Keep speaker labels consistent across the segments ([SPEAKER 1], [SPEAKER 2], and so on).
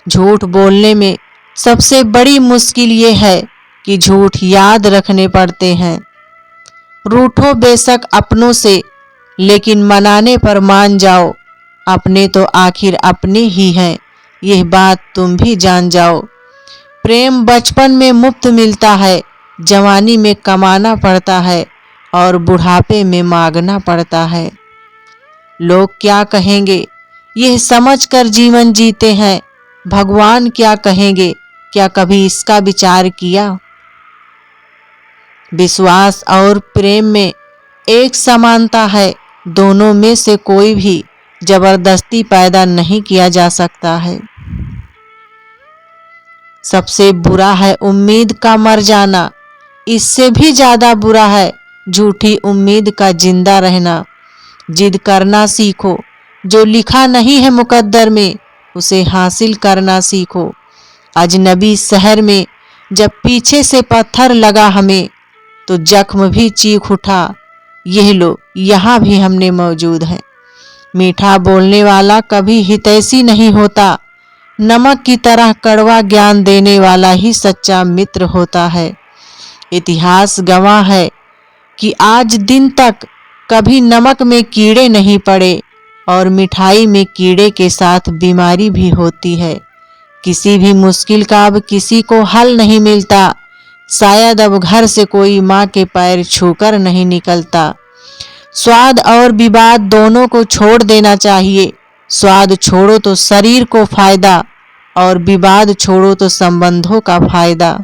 [SPEAKER 1] झूठ बोलने में सबसे बड़ी मुश्किल ये है कि झूठ याद रखने पड़ते हैं। रूठो बेशक अपनों से, लेकिन मनाने पर मान जाओ। अपने तो आखिर अपने ही हैं, यह बात तुम भी जान जाओ। प्रेम बचपन में मुफ्त मिलता है, जवानी में कमाना पड़ता है और बुढ़ापे में मांगना पड़ता है। लोग क्या कहेंगे यह समझकर जीवन जीते हैं, भगवान क्या कहेंगे क्या कभी इसका विचार किया। विश्वास और प्रेम में एक समानता है, दोनों में से कोई भी जबरदस्ती पैदा नहीं किया जा सकता है। सबसे बुरा है उम्मीद का मर जाना, इससे भी ज्यादा बुरा है झूठी उम्मीद का जिंदा रहना। जिद करना सीखो, जो लिखा नहीं है मुकद्दर में उसे हासिल करना सीखो। अजनबी शहर में जब पीछे से पत्थर लगा हमें, तो जख्म भी चीख उठा, यह लो यहाँ भी हमने मौजूद हैं। मीठा बोलने वाला कभी हितैषी नहीं होता, नमक की तरह कड़वा ज्ञान देने वाला ही सच्चा मित्र होता है। इतिहास गवाह है कि आज दिन तक कभी नमक में कीड़े नहीं पड़े और मिठाई में कीड़े के साथ बीमारी भी होती है। किसी भी मुश्किल का अब किसी को हल नहीं मिलता, शायद अब घर से कोई माँ के पैर छूकर नहीं निकलता। स्वाद और विवाद दोनों को छोड़ देना चाहिए। स्वाद छोड़ो तो शरीर को फायदा और विवाद छोड़ो तो संबंधों का फायदा।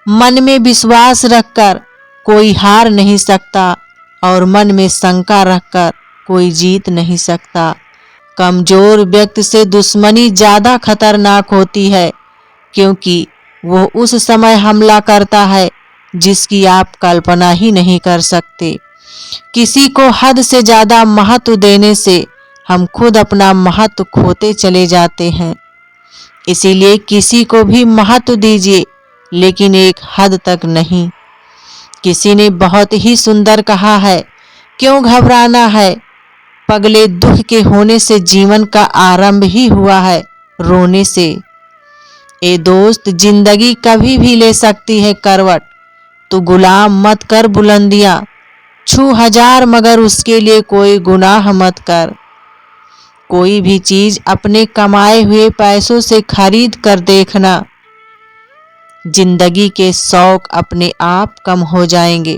[SPEAKER 1] मन में विश्वास रखकर कोई हार नहीं सकता और मन में शंका रखकर कोई जीत नहीं सकता। कमजोर व्यक्ति से दुश्मनी ज्यादा खतरनाक होती है, क्योंकि वो उस समय हमला करता है जिसकी आप कल्पना ही नहीं कर सकते। किसी को हद से ज्यादा महत्व देने से हम खुद अपना महत्व खोते चले जाते हैं। इसीलिए किसी को भी महत्व दीजिए, लेकिन एक हद तक नहीं। किसी ने बहुत ही सुंदर कहा है, क्यों घबराना है, पगले दुख के होने से जीवन का आरंभ ही हुआ है रोने से। ए दोस्त, जिंदगी कभी भी ले सकती है करवट, तू गुलाम मत कर बुलंदियां, छू हजार मगर उसके लिए कोई गुनाह मत कर। कोई भी चीज अपने कमाए हुए पैसों से खरीद कर देखना, जिंदगी के शौक अपने आप कम हो जाएंगे।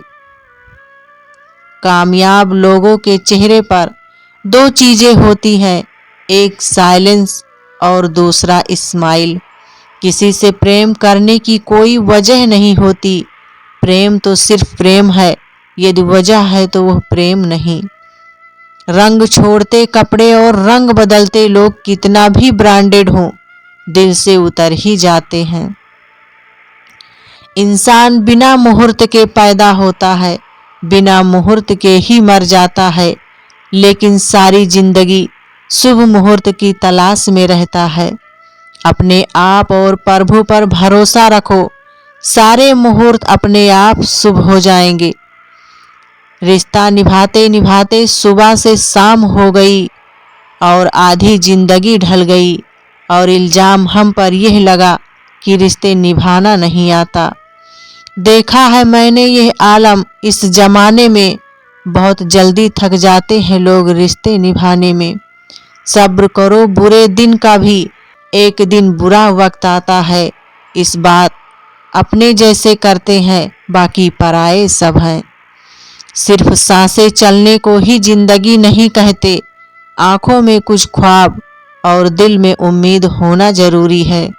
[SPEAKER 1] कामयाब लोगों के चेहरे पर दो चीजें होती हैं, एक साइलेंस और दूसरा स्माइल। किसी से प्रेम करने की कोई वजह नहीं होती, प्रेम तो सिर्फ प्रेम है, यदि वजह है तो वह प्रेम नहीं। रंग छोड़ते कपड़े और रंग बदलते लोग कितना भी ब्रांडेड हो, दिल से उतर ही जाते हैं। इंसान बिना मुहूर्त के पैदा होता है, बिना मुहूर्त के ही मर जाता है, लेकिन सारी जिंदगी शुभ मुहूर्त की तलाश में रहता है। अपने आप और प्रभु पर भरोसा रखो, सारे मुहूर्त अपने आप शुभ हो जाएंगे। रिश्ता निभाते निभाते सुबह से शाम हो गई और आधी जिंदगी ढल गई, और इल्जाम हम पर यह लगा कि रिश्ते निभाना नहीं आता। देखा है मैंने यह आलम इस जमाने में, बहुत जल्दी थक जाते हैं लोग रिश्ते निभाने में। सब्र करो बुरे दिन का भी, एक दिन बुरा वक्त आता है। इस बात अपने जैसे करते हैं, बाकी पराए सब हैं। सिर्फ सांसें चलने को ही जिंदगी नहीं कहते, आंखों में कुछ ख्वाब और दिल में उम्मीद होना जरूरी है।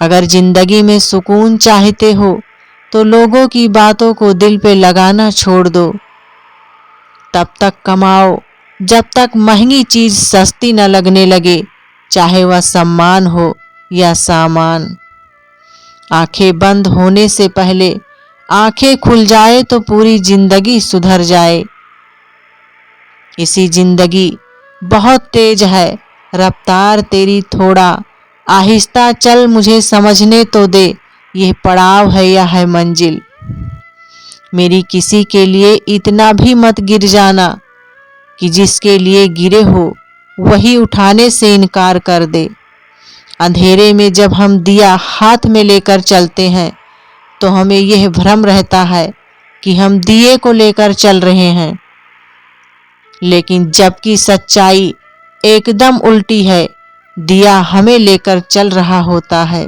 [SPEAKER 1] अगर जिंदगी में सुकून चाहते हो तो लोगों की बातों को दिल पे लगाना छोड़ दो। तब तक कमाओ जब तक महंगी चीज सस्ती न लगने लगे, चाहे वह सम्मान हो या सामान। आंखें बंद होने से पहले आंखें खुल जाए तो पूरी जिंदगी सुधर जाए। इसी जिंदगी बहुत तेज है, रफ्तार तेरी थोड़ा, आहिस्ता चल मुझे समझने तो दे, यह पड़ाव है या है मंजिल। मेरी किसी के लिए इतना भी मत गिर जाना कि जिसके लिए गिरे हो वही उठाने से इनकार कर दे। अंधेरे में जब हम दिया हाथ में लेकर चलते हैं तो हमें यह भ्रम रहता है कि हम दिए को लेकर चल रहे हैं, लेकिन जबकि सच्चाई एकदम उल्टी है, दिया हमें लेकर चल रहा होता है।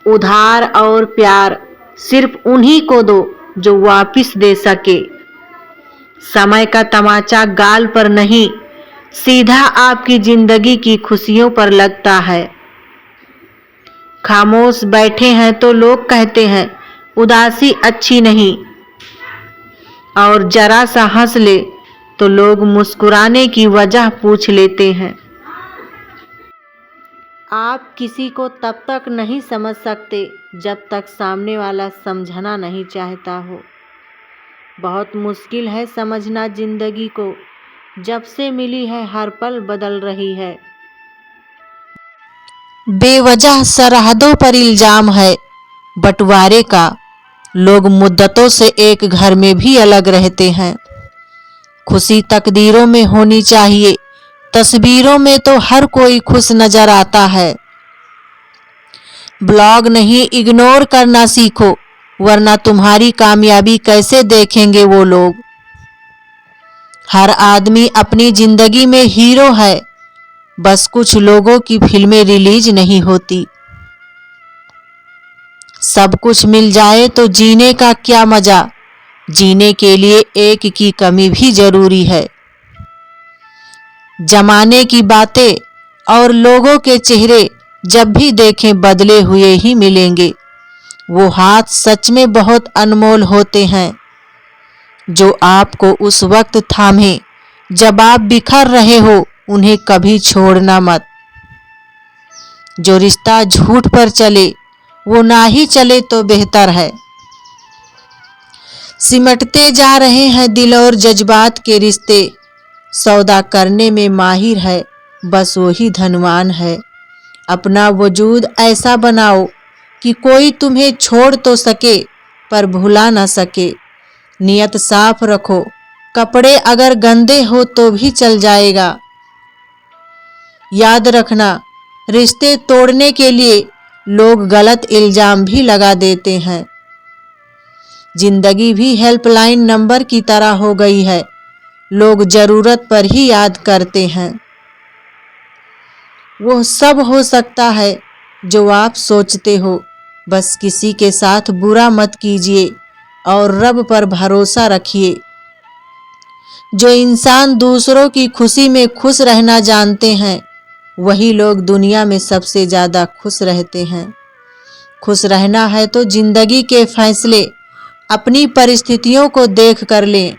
[SPEAKER 1] उधार और प्यार सिर्फ उन्हीं को दो जो वापिस दे सके। समय का तमाचा गाल पर नहीं, सीधा आपकी जिंदगी की खुशियों पर लगता है। खामोश बैठे हैं तो लोग कहते हैं उदासी अच्छी नहीं, और जरा सा हंस ले तो लोग मुस्कुराने की वजह पूछ लेते हैं। आप किसी को तब तक नहीं समझ सकते जब तक सामने वाला समझना नहीं चाहता हो। बहुत मुश्किल है समझना जिंदगी को, जब से मिली है हर पल बदल रही है। बेवजह सरहदों पर इल्जाम है बंटवारे का, लोग मुद्दतों से एक घर में भी अलग रहते हैं। खुशी तकदीरों में होनी चाहिए, तस्वीरों में तो हर कोई खुश नजर आता है। ब्लॉग नहीं, इग्नोर करना सीखो, वरना तुम्हारी कामयाबी कैसे देखेंगे वो लोग। हर आदमी अपनी जिंदगी में हीरो है, बस कुछ लोगों की फिल्में रिलीज नहीं होती। सब कुछ मिल जाए तो जीने का क्या मजा, जीने के लिए एक की कमी भी जरूरी है। जमाने की बातें और लोगों के चेहरे जब भी देखें बदले हुए ही मिलेंगे। वो हाथ सच में बहुत अनमोल होते हैं जो आपको उस वक्त थामे जब आप बिखर रहे हो, उन्हें कभी छोड़ना मत। जो रिश्ता झूठ पर चले वो ना ही चले तो बेहतर है। सिमटते जा रहे हैं दिल और जज्बात के रिश्ते, सौदा करने में माहिर है बस वही धनवान है। अपना वजूद ऐसा बनाओ कि कोई तुम्हें छोड़ तो सके पर भुला ना सके। नियत साफ रखो, कपड़े अगर गंदे हो तो भी चल जाएगा। याद रखना, रिश्ते तोड़ने के लिए लोग गलत इल्जाम भी लगा देते हैं। जिंदगी भी हेल्पलाइन नंबर की तरह हो गई है, लोग जरूरत पर ही याद करते हैं। वो सब हो सकता है जो आप सोचते हो, बस किसी के साथ बुरा मत कीजिए और रब पर भरोसा रखिए। जो इंसान दूसरों की खुशी में खुश रहना जानते हैं, वही लोग दुनिया में सबसे ज़्यादा खुश रहते हैं। खुश रहना है तो जिंदगी के फैसले अपनी परिस्थितियों को देख कर लें।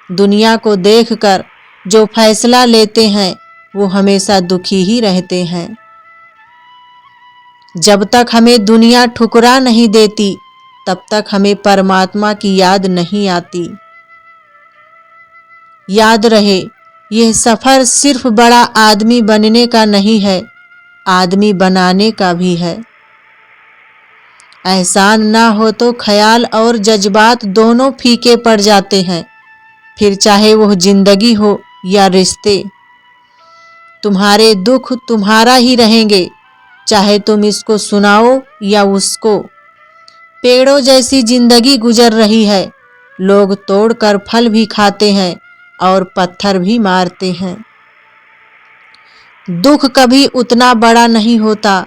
[SPEAKER 1] दुनिया को देखकर जो फैसला लेते हैं वो हमेशा दुखी ही रहते हैं। जब तक हमें दुनिया ठुकरा नहीं देती तब तक हमें परमात्मा की याद नहीं आती। याद रहे, यह सफ़र सिर्फ बड़ा आदमी बनने का नहीं है, आदमी बनाने का भी है। एहसान ना हो तो ख्याल और जज्बात दोनों फीके पड़ जाते हैं, फिर चाहे वो जिंदगी हो या रिश्ते। तुम्हारे दुख तुम्हारा ही रहेंगे, चाहे तुम इसको सुनाओ या उसको। पेड़ों जैसी जिंदगी गुजर रही है, लोग तोड़कर फल भी खाते हैं और पत्थर भी मारते हैं। दुख कभी उतना बड़ा नहीं होता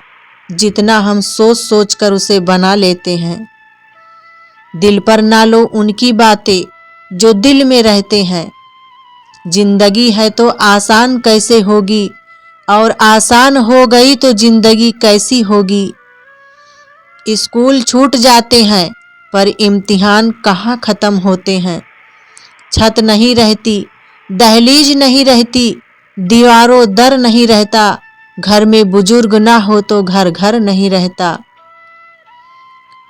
[SPEAKER 1] जितना हम सोच सोच कर उसे बना लेते हैं। दिल पर ना लो उनकी बातें जो दिल में रहते हैं। जिंदगी है तो आसान कैसे होगी, और आसान हो गई तो जिंदगी कैसी होगी। स्कूल छूट जाते हैं पर इम्तिहान कहाँ ख़त्म होते हैं। छत नहीं रहती, दहलीज नहीं रहती, दीवारों दर नहीं रहता, घर में बुजुर्ग ना हो तो घर घर नहीं रहता।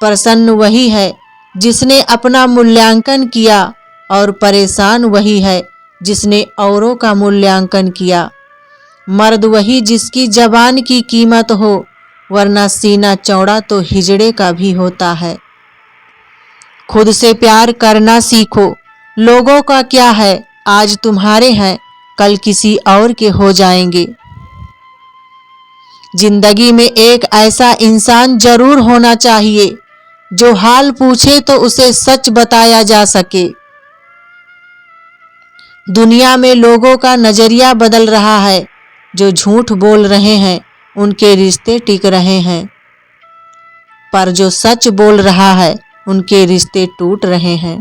[SPEAKER 1] प्रसन्न वही है जिसने अपना मूल्यांकन किया, और परेशान वही है जिसने औरों का मूल्यांकन किया। मर्द वही जिसकी जबान की कीमत हो, वरना सीना चौड़ा तो हिजड़े का भी होता है। खुद से प्यार करना सीखो, लोगों का क्या है, आज तुम्हारे हैं कल किसी और के हो जाएंगे। जिंदगी में एक ऐसा इंसान जरूर होना चाहिए जो हाल पूछे तो उसे सच बताया जा सके। दुनिया में लोगों का नजरिया बदल रहा है। जो झूठ बोल रहे हैं उनके रिश्ते टिक रहे हैं, पर जो सच बोल रहा है उनके रिश्ते टूट रहे हैं।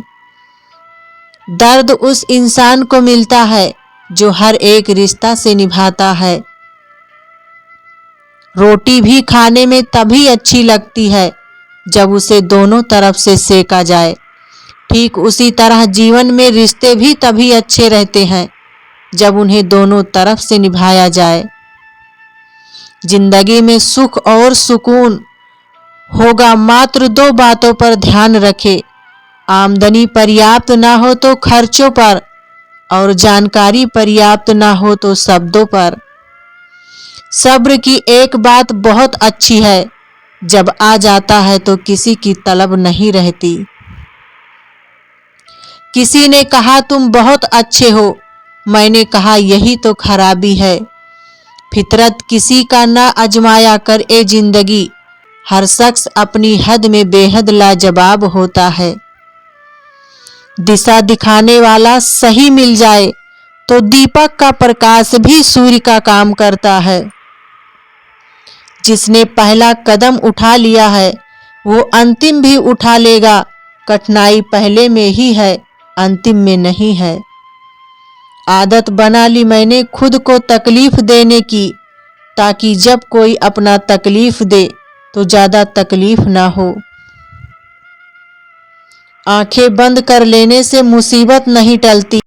[SPEAKER 1] दर्द उस इंसान को मिलता है जो हर एक रिश्ता से निभाता है। रोटी भी खाने में तभी अच्छी लगती है जब उसे दोनों तरफ से सेका जाए। ठीक उसी तरह जीवन में रिश्ते भी तभी अच्छे रहते हैं जब उन्हें दोनों तरफ से निभाया जाए। जिंदगी में सुख और सुकून होगा मात्र दो बातों पर ध्यान रखे। आमदनी पर्याप्त ना हो तो खर्चों पर, और जानकारी पर्याप्त ना हो तो शब्दों पर। सब्र की एक बात बहुत अच्छी है, जब आ जाता है तो किसी की तलब नहीं रहती। किसी ने कहा तुम बहुत अच्छे हो, मैंने कहा यही तो खराबी है। फितरत किसी का ना आजमाया कर ए जिंदगी, हर शख्स अपनी हद में बेहद लाजवाब होता है। दिशा दिखाने वाला सही मिल जाए तो दीपक का प्रकाश भी सूर्य का काम करता है। जिसने पहला कदम उठा लिया है वो अंतिम भी उठा लेगा। कठिनाई पहले में ही है, अंतिम में नहीं है। आदत बना ली मैंने खुद को तकलीफ देने की, ताकि जब कोई अपना तकलीफ दे तो ज़्यादा तकलीफ ना हो। आंखें बंद कर लेने से मुसीबत नहीं टलती।